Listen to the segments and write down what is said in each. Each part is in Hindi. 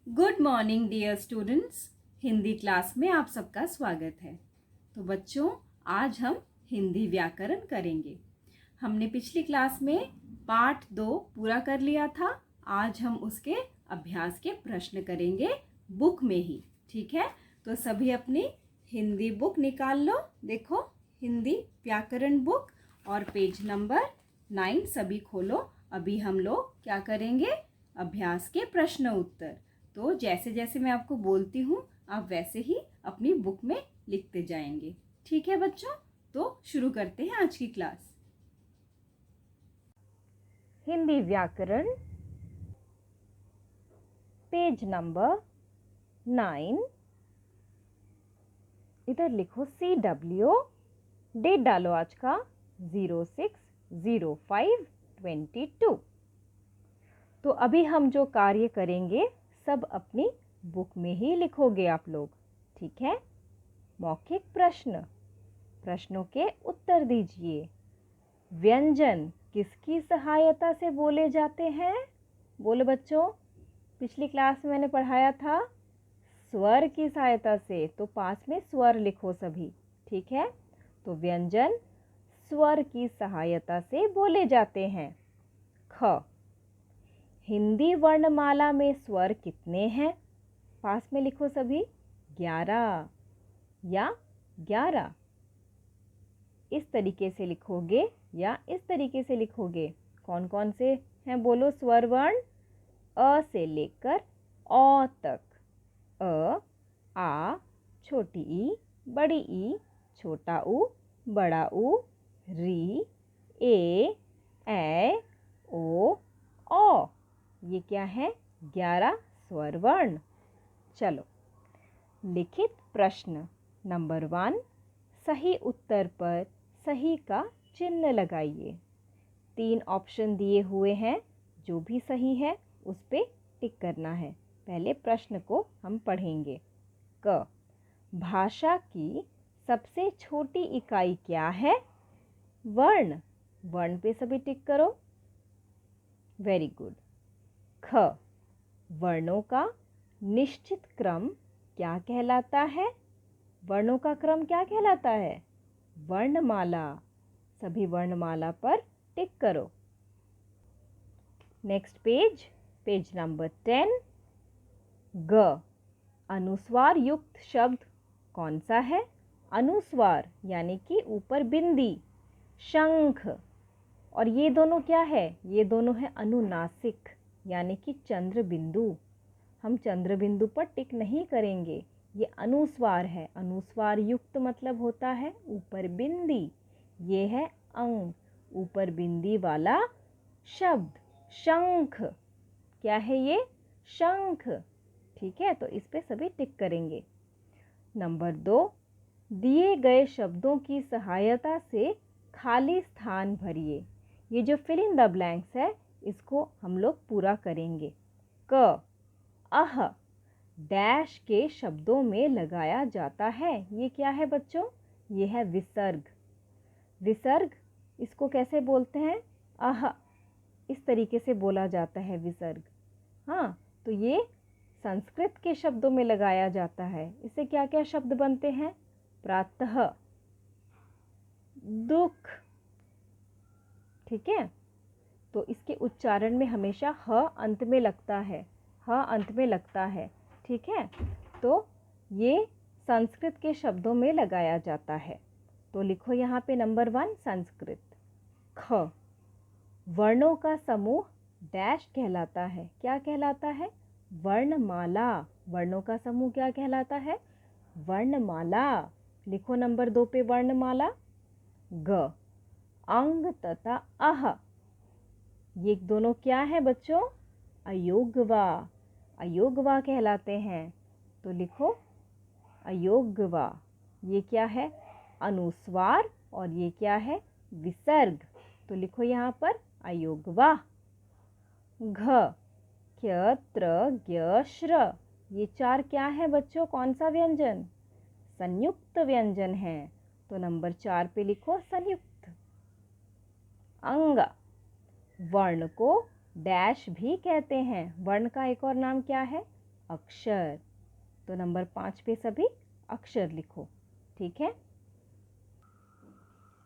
Good morning dear students. Hindi class में आप सबका स्वागत है। तो बच्चों, आज हम हिंदी व्याकरण करेंगे। हमने पिछली क्लास में पाठ 2 पूरा कर लिया था। आज हम उसके अभ्यास के प्रश्न करेंगे बुक में ही। ठीक है, तो सभी अपनी हिंदी बुक निकाल लो। देखो, हिंदी व्याकरण बुक और पेज नंबर 9 सभी खोलो। अभी हम लोग क्या करेंगे? अभ्यास के प्रश्न उत्तर। तो जैसे जैसे मैं आपको बोलती हूँ आप वैसे ही अपनी बुक में लिखते जाएंगे। ठीक है बच्चों, तो शुरू करते हैं आज की क्लास। हिंदी व्याकरण पेज नंबर 9। इधर लिखो CW, डेट डालो आज का 06/05/22। तो अभी हम जो कार्य करेंगे सब अपनी बुक में ही लिखोगे आप लोग। ठीक है, मौखिक प्रश्न, प्रश्नों के उत्तर दीजिए। व्यंजन किसकी सहायता से बोले जाते हैं? बोलो बच्चों, पिछली क्लास में मैंने पढ़ाया था स्वर की सहायता से, तो पास में स्वर लिखो सभी। ठीक है, तो व्यंजन स्वर की सहायता से बोले जाते हैं। ख, हिंदी वर्णमाला में स्वर कितने हैं? पास में लिखो सभी। 11 या 11। इस तरीके से लिखोगे या इस तरीके से लिखोगे? कौन कौन से हैं बोलो स्वर वर्ण? अ से लेकर औ तक। अ, आ, छोटी ई, बड़ी ई, छोटा ऊ, बड़ा ऊ, री, ए, ओ, औ। ये क्या है? 11 स्वर वर्ण। चलो, लिखित प्रश्न नंबर 1। सही उत्तर पर सही का चिन्ह लगाइए। 3 ऑप्शन दिए हुए हैं, जो भी सही है उस पे टिक करना है। पहले प्रश्न को हम पढ़ेंगे। क, भाषा की सबसे छोटी इकाई क्या है? वर्ण। वर्ण पे सभी टिक करो। Very good. ख, वर्णों का निश्चित क्रम क्या कहलाता है? वर्णों का क्रम क्या कहलाता है? वर्णमाला। सभी वर्णमाला पर टिक करो। Next page, page number 10। ग, अनुस्वार युक्त शब्द कौन सा है? अनुस्वार यानी कि ऊपर बिंदी। शंख। और ये दोनों क्या है? ये दोनों है अनुनासिक यानी कि चंद्र बिंदु। हम चंद्र बिंदु पर टिक नहीं करेंगे, ये अनुस्वार है। अनुस्वार युक्त मतलब होता है ऊपर बिंदी। ये है अंग, ऊपर बिंदी वाला शब्द। शंख। क्या है ये? शंख। ठीक है, तो इस पे सभी टिक करेंगे। नंबर 2, दिए गए शब्दों की सहायता से खाली स्थान भरिए। ये जो फिल इन द ब्लैंक्स है इसको हम लोग पूरा करेंगे। क, अह डैश के शब्दों में लगाया जाता है। ये क्या है बच्चों? ये है विसर्ग। विसर्ग इसको कैसे बोलते हैं? अह, इस तरीके से बोला जाता है विसर्ग। हाँ, तो ये संस्कृत के शब्दों में लगाया जाता है। इससे क्या क्या शब्द बनते हैं? प्रातः, दुख। ठीक है, तो इसके उच्चारण में हमेशा ह अंत में लगता है। ह अंत में लगता है। ठीक है, तो ये संस्कृत के शब्दों में लगाया जाता है। तो लिखो यहाँ पे नंबर 1 संस्कृत। ख, वर्णों का समूह डैश कहलाता है। क्या कहलाता है? वर्णमाला। वर्णों का समूह क्या कहलाता है? वर्णमाला। लिखो नंबर 2 पे वर्णमाला। ग, अंग तथा अह, ये दोनों क्या है बच्चों? अयोगवा। अयोगवा कहलाते हैं। तो लिखो अयोगवा। ये क्या है? अनुस्वार और ये क्या है? विसर्ग। तो लिखो यहाँ पर अयोगवा। घ, क्य, त्र, ज्ञ, श्र, ये 4 क्या है बच्चों? कौन सा व्यंजन? संयुक्त व्यंजन है। तो नंबर 4 पे लिखो संयुक्त। अंग, वर्ण को डैश भी कहते हैं। वर्ण का एक और नाम क्या है? अक्षर। तो नंबर 5 पे सभी अक्षर लिखो, ठीक है।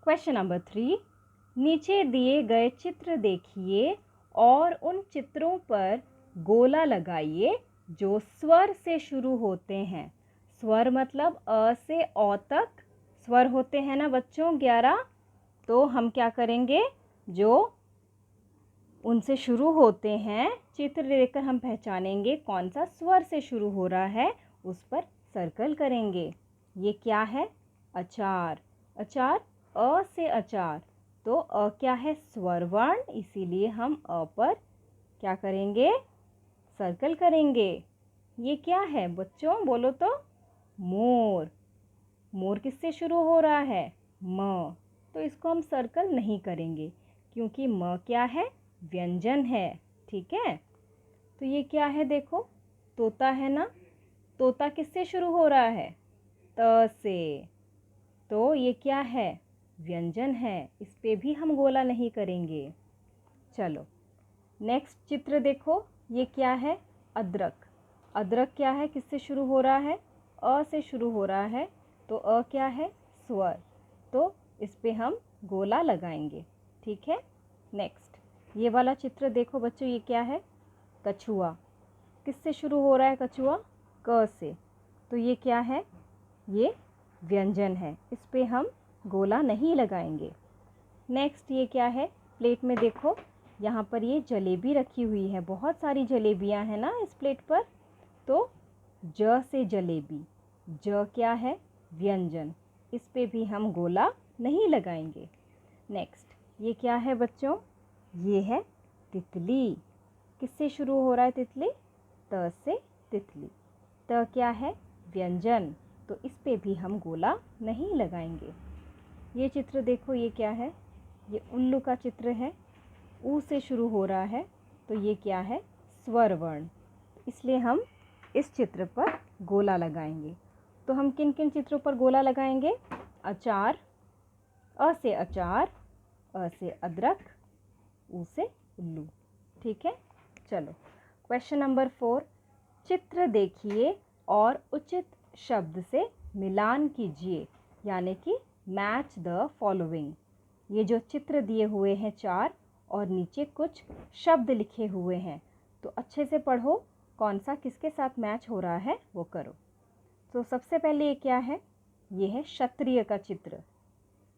क्वेश्चन नंबर 3, नीचे दिए गए चित्र देखिए और उन चित्रों पर गोला लगाइए जो स्वर से शुरू होते हैं। स्वर मतलब अ से औ तक स्वर होते हैं ना बच्चों 11। तो हम क्या करेंगे, जो उनसे शुरू होते हैं चित्र देखकर हम पहचानेंगे कौन सा स्वर से शुरू हो रहा है, उस पर सर्कल करेंगे। ये क्या है, अचार। अचार अ से अचार, तो अ क्या है, स्वर वर्ण, इसीलिए हम अ पर क्या करेंगे, सर्कल करेंगे। ये क्या है बच्चों, बोलो तो, मोर। मोर किससे शुरू हो रहा है, म। तो इसको हम सर्कल नहीं करेंगे क्योंकि म क्या है, व्यंजन है, ठीक है। तो ये क्या है, देखो तोता है ना, तोता किससे शुरू हो रहा है, त से। तो ये क्या है, व्यंजन है, इस पे भी हम गोला नहीं करेंगे। चलो नेक्स्ट चित्र देखो, ये क्या है, अदरक। अदरक क्या है, किससे शुरू हो रहा है, अ से शुरू हो रहा है, तो अ क्या है, स्वर, तो इस पे हम गोला लगाएंगे, ठीक है। नेक्स्ट ये वाला चित्र देखो बच्चों, ये क्या है, कछुआ। किससे शुरू हो रहा है कछुआ, क से, तो ये क्या है, ये व्यंजन है, इस पे हम गोला नहीं लगाएंगे। नेक्स्ट ये क्या है, प्लेट में देखो, यहाँ पर ये जलेबी रखी हुई है, बहुत सारी जलेबियाँ हैं ना इस प्लेट पर। तो ज से जलेबी, ज क्या है, व्यंजन, इस पे भी हम गोला नहीं लगाएंगे। नेक्स्ट ये क्या है बच्चों, ये है तितली। किससे शुरू हो रहा है तितली, त से तितली, त क्या है, व्यंजन, तो इस पे भी हम गोला नहीं लगाएंगे। ये चित्र देखो, ये क्या है, ये उल्लू का चित्र है, ऊ से शुरू हो रहा है, तो ये क्या है, स्वर वर्ण, इसलिए हम इस चित्र पर गोला लगाएंगे। तो हम किन किन चित्रों पर गोला लगाएंगे, अचार, अ से अचार, अ से अदरक, ऊ से उल्लू, ठीक है। चलो क्वेश्चन नंबर 4, चित्र देखिए और उचित शब्द से मिलान कीजिए, यानी कि मैच द फॉलोइंग। ये जो चित्र दिए हुए हैं 4 और नीचे कुछ शब्द लिखे हुए हैं, तो अच्छे से पढ़ो, कौन सा किसके साथ मैच हो रहा है वो करो। तो सबसे पहले ये क्या है, ये है क्षत्रिय का चित्र।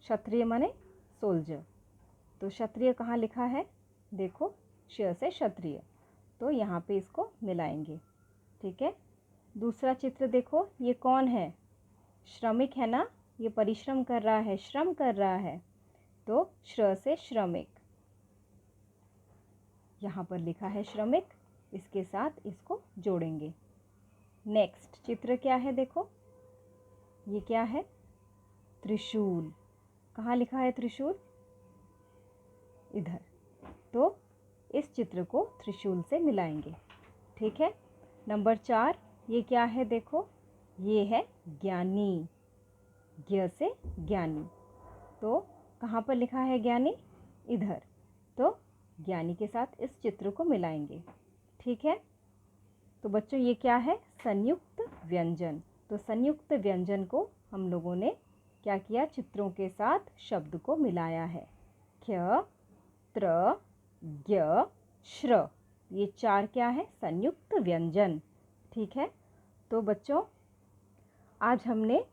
क्षत्रिय माने सोल्जर, तो क्षत्रिय कहाँ लिखा है, देखो श से क्षत्रिय, तो यहाँ पे इसको मिलाएंगे, ठीक है। दूसरा चित्र देखो, ये कौन है, श्रमिक है ना, ये परिश्रम कर रहा है, श्रम कर रहा है, तो श्र से श्रमिक, यहाँ पर लिखा है श्रमिक, इसके साथ इसको जोड़ेंगे। नेक्स्ट चित्र क्या है, देखो ये क्या है, त्रिशूल। कहाँ लिखा है त्रिशूल, इधर, तो इस चित्र को त्रिशूल से मिलाएंगे, ठीक है। नंबर 4 ये क्या है, देखो ये है ज्ञानी, ज्ञ से ज्ञानी, तो कहाँ पर लिखा है ज्ञानी, इधर, तो ज्ञानी के साथ इस चित्र को मिलाएंगे, ठीक है। तो बच्चों ये क्या है, संयुक्त व्यंजन। तो संयुक्त व्यंजन को हम लोगों ने क्या किया, चित्रों के साथ शब्द को मिलाया है। क्ष, त्र, ज्ञ, श्र, ये 4 क्या है, संयुक्त व्यंजन, ठीक है। तो बच्चों आज हमने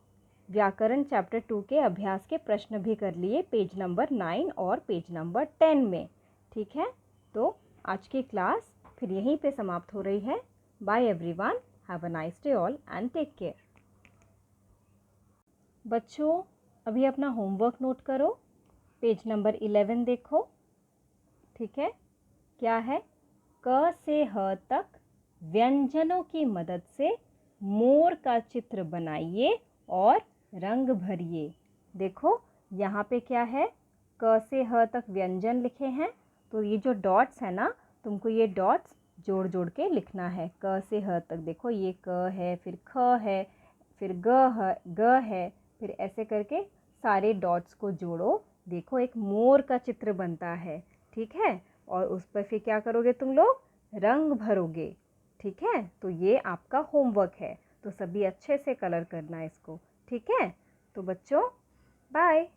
व्याकरण चैप्टर 2 के अभ्यास के प्रश्न भी कर लिए, पेज नंबर 9 और पेज नंबर 10 में, ठीक है। तो आज की क्लास फिर यहीं पे समाप्त हो रही है। Bye everyone, have a nice day all and take care. बच्चों अभी अपना होमवर्क नोट करो, पेज नंबर 11 देखो, ठीक है। क्या है, क से ह तक व्यंजनों की मदद से मोर का चित्र बनाइए और रंग भरिए। देखो यहाँ पे क्या है, क से ह तक व्यंजन लिखे हैं, तो ये जो डॉट्स है ना, तुमको ये डॉट्स जोड़ जोड़ के लिखना है, क से ह तक। देखो ये क है, फिर ख है, फिर ग है, फिर ऐसे करके सारे डॉट्स को जोड़ो। देखो एक मोर का चित्र बनता है, ठीक है। और उस पर फिर क्या करोगे तुम लोग, रंग भरोगे। ठीक है, तो ये आपका होमवर्क है, तो सभी अच्छे से कलर करना इसको। ठीक है, तो बच्चों बाय।